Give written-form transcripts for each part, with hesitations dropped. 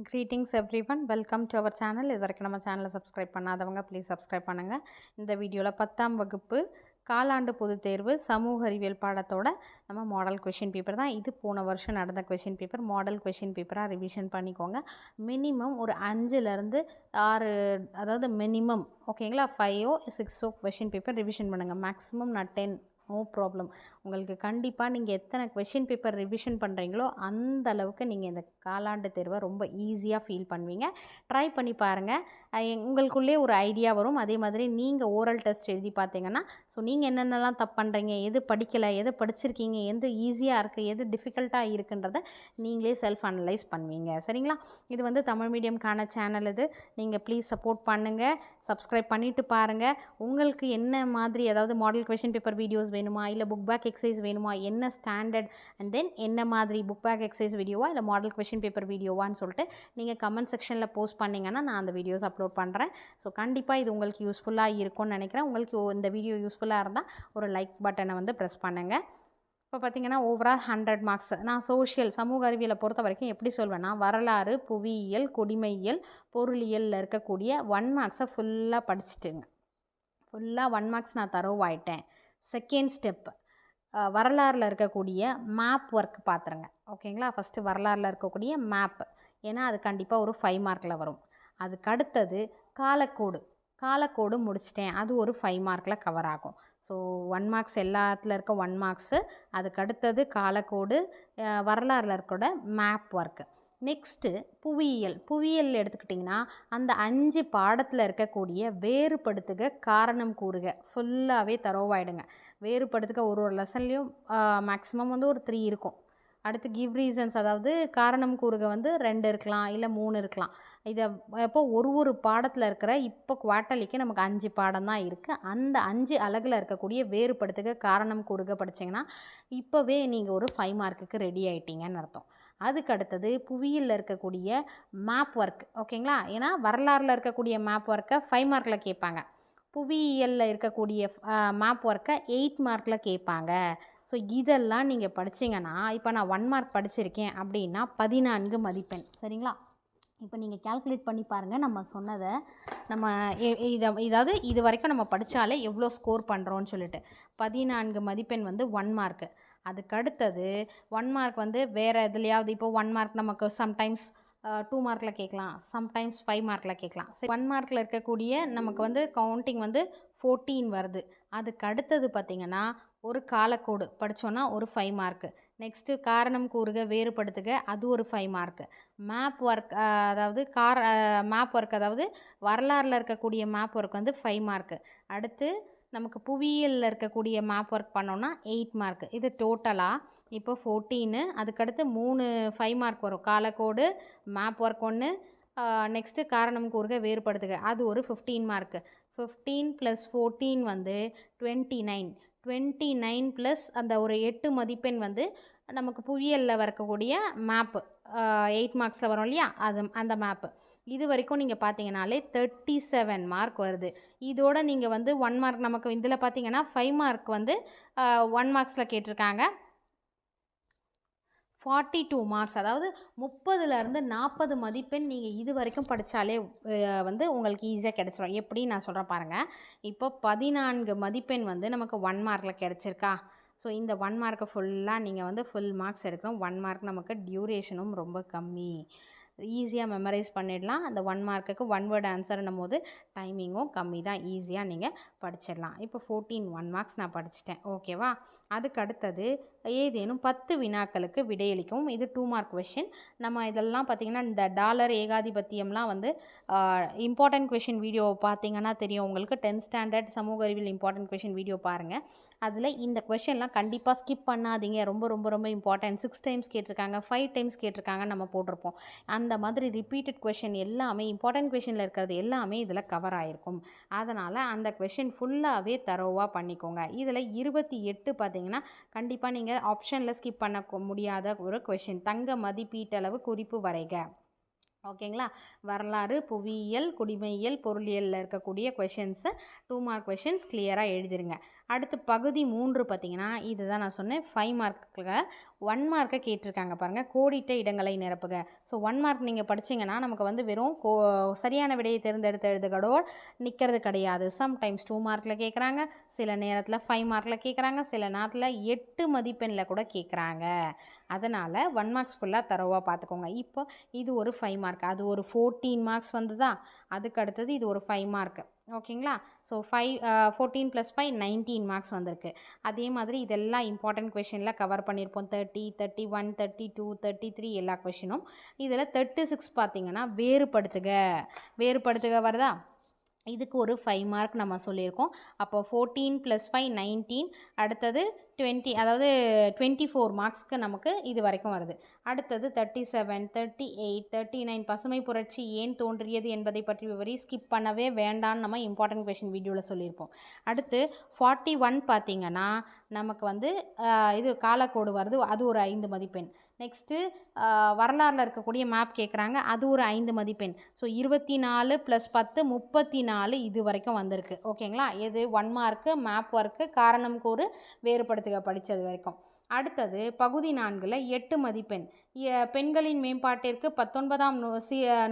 Greetings everyone, welcome to our channel. இதுவரைக்கும் நம்ம சேனலை சப்ஸ்கிரைப் பண்ணாதவங்க ப்ளீஸ் சப்ஸ்கிரைப் பண்ணுங்கள். இந்த வீடியோவில் 10ஆம் வகுப்பு காலாண்டு பொதுத் தேர்வு சமூக அறிவியல் பாடத்தோட நம்ம மாடல் கொஷின் பேப்பர் தான். இது போன வருஷம் நடந்த கொஷின் பேப்பர். மாடல் கொஷின் பேப்பராக ரிவிஷன் பண்ணிக்கோங்க. மினிமம் ஒரு 5லேருந்து 6, அதாவது மினிமம் ஓகேங்களா 5ஓ 6ஓ கொஷின் பேப்பர் ரிவிஷன் பண்ணுங்கள். மேக்ஸிமம் நான் 10, நோ ப்ராப்ளம். உங்களுக்கு கண்டிப்பாக நீங்கள் எத்தனை கொஷின் பேப்பர் ரிவிஷன் பண்ணுறீங்களோ அந்த அளவுக்கு நீங்கள் இந்த காலாண்டு தேர்வை ரொம்ப ஈஸியாக ஃபீல் பண்ணுவீங்க. ட்ரை பண்ணி பாருங்கள். உங்களுக்குள்ளே ஒரு ஐடியா வரும். அதே மாதிரி நீங்கள் ஓரல் டெஸ்ட் எழுதி பார்த்தீங்கன்னா நீங்கள் என்னென்னலாம் தப்பு பண்ணுறீங்க, எது படிக்கலை, எது படிச்சிருக்கீங்க, எது ஈஸியாக இருக்குது, எது டிஃபிகல்ட்டாக இருக்குன்றதை நீங்களே செல்ஃப் அனலைஸ் பண்ணுவீங்க. சரிங்களா? இது தமிழ் மீடியம்கான சேனல். இது நீங்கள் ப்ளீஸ் சப்போர்ட் பண்ணுங்கள், சப்ஸ்கிரைப் பண்ணிவிட்டு பாருங்கள். உங்களுக்கு என்ன மாதிரி, அதாவது மாடல் கொஷின் பேப்பர் வீடியோஸ் வேணுமா, இல்லை புக் பேக் எக்ஸசைஸ் வேணுமா, என்ன ஸ்டாண்டர்ட் அண்ட் தென் என்ன மாதிரி புக் பேக் எக்ஸசைஸ் வீடியோவா இல்லை மாடல் கொஷின் பேப்பர் வீடியோவான்னு சொல்லிட்டு நீங்கள் கமெண்ட் செக்ஷனில் போஸ்ட் பண்ணிங்கன்னா நான் அந்த வீடியோஸ் அப்லோட் பண்ணுறேன். ஸோ கண்டிப்பாக இது உங்களுக்கு யூஸ்ஃபுல்லாக இருக்கும்னு நினைக்கிறேன். உங்களுக்கு இந்த வீடியோ யூஸ்ஃபுல்லாக இருந்தால் ஒரு லைக் பட்டனை ப்ரெஸ் பண்ணுங்கள். இப்போ பார்த்தீங்கன்னா ஓவரால் 100 மார்க்ஸ். நான் சமூக அறிவியலை பொறுத்த வரைக்கும் எப்படி சொல்வேன்னா, வரலாறு, புவியியல், குடிமையியல், பொருளியலில் இருக்கக்கூடிய 1 மார்க்ஸை ஃபுல்லாக படிச்சுட்டுங்க. ஃபுல்லாக 1 மார்க்ஸ் நான் தரோவாயிட்டேன். செகண்ட் ஸ்டெப், வரலாறில் இருக்கக்கூடிய மேப் ஒர்க் பார்த்துருங்க. ஓகேங்களா? ஃபஸ்ட்டு வரலாறில் இருக்கக்கூடிய மேப், ஏன்னா அது கண்டிப்பாக ஒரு 5 மார்க்கில் வரும். அதுக்கு அடுத்தது காலக்கோடு முடிச்சிட்டேன், அது ஒரு 5 மார்க்கில் கவர் ஆகும். ஸோ 1 மார்க்ஸ் எல்லாத்துல இருக்க 1 மார்க்ஸு. அதுக்கு அடுத்தது காலக்கோடு, வரலாறில் இருக்கிற மேப் ஒர்க்கு. நெக்ஸ்ட்டு புவியியல் எடுத்துக்கிட்டிங்கன்னா அந்த 5 பாடத்தில் இருக்கக்கூடிய வேறுபடுத்துக, காரணம் கூறுக ஃபுல்லாகவே தரோவாயிடுங்க. வேறுபடுத்துக ஒரு லெசன்லேயும் மேக்ஸிமம் ஒரு 3 இருக்கும். அடுத்து கிவ் ரீசன்ஸ், அதாவது காரணம் கூறுக 2 இருக்கலாம், இல்லை 3 இருக்கலாம். இதை இப்போ ஒரு பாடத்தில் இருக்கிற இப்போ குவார்ட்டர்லிக்கு நமக்கு 5 பாடம் தான் இருக்குது. அந்த 5 அலகில் இருக்கக்கூடிய வேறுபடுத்துக, காரணம் கூறுக படிச்சிங்கன்னா இப்போவே நீங்கள் ஒரு 5 மார்க்குக்கு ரெடி ஆகிட்டீங்கன்னு அர்த்தம். அதுக்கு அடுத்தது புவியியலில் இருக்கக்கூடிய மேப் ஒர்க். ஓகேங்களா? ஏன்னா வரலாறில் இருக்கக்கூடிய மேப் ஒர்க்கை 5 மார்க்கில் கேட்பாங்க. புவியியலில் இருக்கக்கூடிய மேப் ஒர்க்கை 8 மார்க்கில் கேட்பாங்க. ஸோ இதெல்லாம் நீங்கள் படிச்சிங்கன்னா, இப்போ நான் 1 மார்க் படிச்சிருக்கேன் அப்படின்னா 14 மதிப்பெண். சரிங்களா? இப்போ நீங்கள் கால்குலேட் பண்ணி பாருங்கள் நம்ம சொன்னதை. நம்ம இதாவது இது வரைக்கும் நம்ம படித்தாலே எவ்வளோ ஸ்கோர் பண்ணுறோன்னு சொல்லிட்டு. 14 மதிப்பெண் 1 மார்க்கு. அதுக்கு அடுத்தது 1 மார்க் வேறு எதுலையாவது, இப்போ 1 மார்க் நமக்கு சம்டைம்ஸ் 2 மார்க்கில் கேட்கலாம், சம்டைம்ஸ் 5 மார்க்கில் கேட்கலாம். சரி, 1 மார்க்கில் இருக்கக்கூடிய நமக்கு கவுண்டிங் 14 வருது. அதுக்கு அடுத்தது பார்த்திங்கன்னா ஒரு காலக்கோடு படித்தோன்னா ஒரு 5 மார்க்கு. நெக்ஸ்ட்டு காரணம் கூறுக, வேறுபடுத்துக, அது ஒரு 5 மார்க்கு. மேப் ஒர்க், அதாவது மேப் ஒர்க், அதாவது வரலாறில் இருக்கக்கூடிய மேப் ஒர்க் 5 மார்க்கு. அடுத்து நமக்கு புவியியலில் இருக்கக்கூடிய மேப் ஒர்க் பண்ணோன்னா 8 மார்க்கு. இது டோட்டலாக இப்போ 14. அதுக்கடுத்து 3 5 மார்க் வரும். காலக்கோடு, மேப் ஒர்க் 1, நெக்ஸ்ட்டு காரணம் கூறுக, வேறுபடுத்துக, அது ஒரு 15 மார்க்கு. 15 + 14 29. 29 ப்ளஸ் அந்த ஒரு 8 மதிப்பெண் நமக்கு புவியியலில் வரக்கூடிய மேப்பு 8 மார்க்ஸில் வரும் இல்லையா, அந்த மேப்பு. இது வரைக்கும் நீங்கள் பார்த்தீங்கனாலே 37 மார்க் வருது. இதோடு நீங்கள் 1 மார்க் நமக்கு இதில் பார்த்தீங்கன்னா 5 மார்க் 1 மார்க்ஸில் கேட்டிருக்காங்க. 42 மார்க்ஸ், அதாவது 30லேருந்து 40 மதிப்பெண் நீங்கள் இது வரைக்கும் படித்தாலே உங்களுக்கு ஈஸியாக கிடச்சிரும். எப்படி நான் சொல்கிறேன் பாருங்கள். இப்போ 14 மதிப்பெண் நமக்கு 1 மார்க்கில் கிடச்சிருக்கா. ஸோ இந்த 1 மார்க்கை ஃபுல்லாக நீங்கள் ஃபுல் மார்க்ஸ் எடுக்கணும். 1 மார்க் நமக்கு டியூரேஷனும் ரொம்ப கம்மி, ஈஸியாக மெமரைஸ் பண்ணிடலாம். அந்த 1 மார்க்குக்கு 1 வேர்டு ஆன்சர்னும் போது டைமிங்கும் கம்மி தான், ஈஸியாக நீங்கள் படிச்சிடலாம். இப்போ 1 மார்க்ஸ் நான் படிச்சிட்டேன். ஓகேவா? அதுக்கு அடுத்தது ஏதேனும் 10 வினாக்களுக்கு விடையளிக்கவும். இது 2 மார்க் கொஷின். நம்ம இதெல்லாம் பார்த்திங்கன்னா இந்த டாலர் ஏகாதிபத்தியம்லாம் இம்பார்ட்டன்ட் கொஷின் வீடியோ பார்த்திங்கன்னா தெரியும் உங்களுக்கு. 10th ஸ்டாண்டர்ட் சமூக அறிவியல் இம்பார்ட்டன்ட் கொஷின் வீடியோ பாருங்கள். அதில் இந்த கொஷின்லாம் கண்டிப்பாக ஸ்கிப் பண்ணாதீங்க. ரொம்ப ரொம்ப ரொம்ப இம்பார்ட்டன்ட். 6 டைம்ஸ் கேட்டிருக்காங்க, 5 டைம்ஸ் கேட்டிருக்காங்க, நம்ம போட்டிருப்போம். அந்த மாதிரி ரிப்பீட்டட் கொஷின் எல்லாமே, இம்பார்ட்டன்ட் கொஷினில் இருக்கிறது எல்லாமே இதில் கவர் ஆகிருக்கும். அதனால் அந்த கொஷின் ஃபுல்லாகவே தரோவாக பண்ணிக்கோங்க. இதில் 28 பார்த்திங்கன்னா கண்டிப்பாக நீங்கள் ஆப்ஷனில் ஸ்கிப் பண்ண முடியாத ஒரு கொஷின். தங்க மதிப்பீட்டளவு குறிப்பு வரைக. ஓகேங்களா? வரலாறு, புவியியல், குடிமையியல், பொருளியலில் இருக்கக்கூடிய கொஷின்ஸு 2 மார்க் கொஷின்ஸ் கிளியராக எழுதிருங்க. அடுத்து பகுதி 3 பார்த்தீங்கன்னா இதுதான் நான் சொன்னேன் 5 மார்க்குக்கு 1 மார்க்கை கேட்டிருக்காங்க பாருங்கள். கோடிட்ட இடங்களை நிரப்புக. ஸோ 1 மார்க் நீங்கள் படிச்சிங்கன்னா நமக்கு வந்து வெறும் சரியான விடையை தேர்ந்தெடுத்து எழுதுகளோடு நிற்கிறது கிடையாது. சம்டைம்ஸ் 2 மார்க்கில் கேட்குறாங்க, சில நேரத்தில் 5 மார்க்கில் கேட்குறாங்க, சில நேரத்தில் 8 மதிப்பெண்ணில் கூட கேட்குறாங்க. அதனால் 1 மார்க்ஸ் ஃபுல்லாக தரோவாக பார்த்துக்கோங்க. இப்போ இது ஒரு 5 மார்க், அது ஒரு 14 மார்க்ஸ் வந்துதா, அதுக்கு அடுத்தது இது ஒரு 5 மார்க். ஓகேங்களா? ஸோ 14 + 5 19 மார்க்ஸ் வந்திருக்கு. அதே மாதிரி இதெல்லாம் இம்பார்ட்டன்ட் கொஷினில் கவர் பண்ணியிருப்போம். 30, 31, 32, 33 எல்லா கொஷினும். இதில் 36 பார்த்தீங்கன்னா வேறுபடுத்துக வருதா? இதுக்கு ஒரு 5 மார்க் நம்ம சொல்லியிருக்கோம். அப்போ 14 + 5 19, அடுத்தது 20, அதாவது 24 மார்க்ஸ்க்கு நமக்கு இது வரைக்கும் வருது. அடுத்தது 37, 38, 39 பசுமை புரட்சி ஏன் தோன்றியது என்பதை பற்றி விவரி. ஸ்கிப் பண்ணவே வேண்டான்னு நம்ம இம்பார்ட்டன்ட் கொஷின் வீடியோவில் சொல்லியிருப்போம். அடுத்து 41 பார்த்திங்கன்னா நமக்கு வந்து இது காலக்கோடு வருது, அது ஒரு 5 மதிப்பெண். நெக்ஸ்ட்டு வரலாறில் இருக்கக்கூடிய மேப் கேட்குறாங்க, அது ஒரு 5 மதிப்பெண். ஸோ 24 + 10 34 இது வரைக்கும் வந்திருக்கு. ஓகேங்களா? இது 1 மார்க்கு, மேப் ஒர்க்கு, காரணம் கூறு, வேறுபடுத்துக படித்தது வரைக்கும். அடுத்தது பகுதி 4ல் 8 மதிப்பெண். பெண்களின் மேம்பாட்டிற்கு 19ஆம்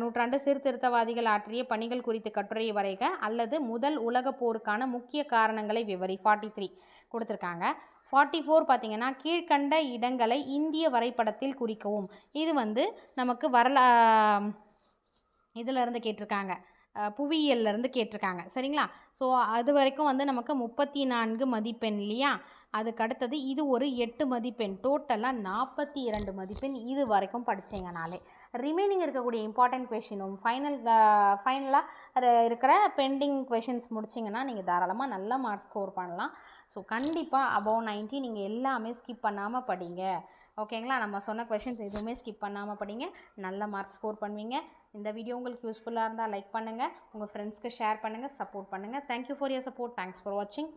நூற்றாண்டு சீர்திருத்தவாதிகள் ஆற்றிய பணிகள் குறித்து கட்டுரையை வரைக அல்லது முதல் உலகப் போருக்கான முக்கிய காரணங்களை விவரி. 43 கொடுத்துருக்காங்க. 44 பார்த்தீங்கன்னா கீழ்கண்ட இடங்களை இந்திய வரைபடத்தில் குறிக்கவும். இது வந்து நமக்கு இதிலேருந்து கேட்டிருக்காங்க, புவியியல்லேருந்து கேட்டிருக்காங்க. சரிங்களா? ஸோ அது வரைக்கும் வந்து நமக்கு 34 மதிப்பெண் இல்லையா? அதுக்கு அடுத்தது இது ஒரு 8 மதிப்பெண், டோட்டலாக 42 மதிப்பெண் இது வரைக்கும் படித்தீங்கனாலே ரிமைனிங் இருக்கக்கூடிய இம்பார்ட்டன்ட் கொஷினும் ஃபைனலாக அது இருக்கிற பெண்டிங் கொஷின்ஸ் முடிச்சிங்கன்னா நீங்கள் தாராளமாக நல்ல மார்க் ஸ்கோர் பண்ணலாம். ஸோ கண்டிப்பாக above 90 நீங்கள் எல்லாமே ஸ்கிப் பண்ணாமல் படிங்க. ஓகேங்களா? நம்ம சொன்ன கொஷின்ஸ் எதுவுமே ஸ்கிப் பண்ணாமல் படிங்க, நல்ல மார்க் ஸ்கோர் பண்ணுவீங்க. இந்த வீடியோ உங்களுக்கு யூஸ்ஃபுல்லாக இருந்தால் லைக் பண்ணுங்கள், உங்கள் ஃப்ரெண்ட்ஸ்க்கு ஷேர் பண்ணுங்கள், சப்போர்ட் பண்ணுங்கள். Thank you for your support. Thanks for வாட்சிங்.